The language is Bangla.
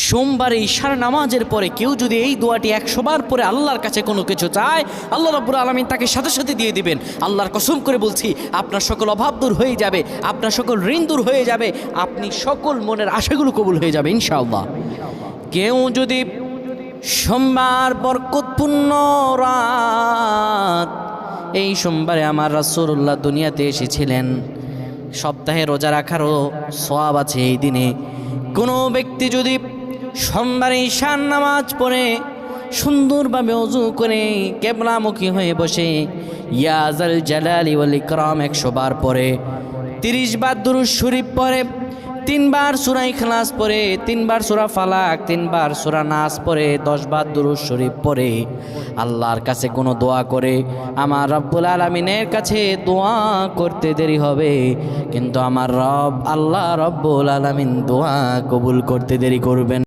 সোমবারে ঈশার নামাজের পরে কেউ যদি এই দোয়াটি 100 বার পরে আল্লাহর কাছে কোনো কিছু চায়, আল্লাহ রাব্বুল আলামিন তাকে সাথে সাথে দিয়ে দিবেন। আল্লাহর কসম করে বলছি, আপনার সকল অভাব দূর হয়ে যাবে, আপনার সকল ঋণ দূর হয়ে যাবে, আপনি সকল মনের আশাগুলো কবুল হয়ে যাবে ইনশাআল্লাহ। কেউ যদি সোমবার বরকতপূর্ণ রাত, এই সোমবারে আমার রাসূলুল্লাহ দুনিয়াতে এসেছিলেন, সপ্তাহে রোজা রাখারও সওয়াব আছে এই দিনে। কোনো ব্যক্তি যদি সোমবারে ঈশার নামাজ পড়ে সুন্দরভাবে ওযু করে কিবলামুখী হয়ে বসে ইয়া যাল জালালি ওয়াল ইকরাম 100 বার পড়ে, 30 বার দুরূদ শরীফ পড়ে, 3 বার সূরা ইখলাস পড়ে, 3 বার সূরা ফালাক, 3 বার সূরা নাস পড়ে, 10 বার দুরূদ শরীফ পড়ে, আল্লাহর কাছে কোনো দোয়া করে, আমার রব্বুল আলামিনের কাছে দোয়া করতে দেরি হবে, কিন্তু আমার রব আল্লাহ রব্বুল আলামিন দোয়া কবুল করতে দেরি করবেন।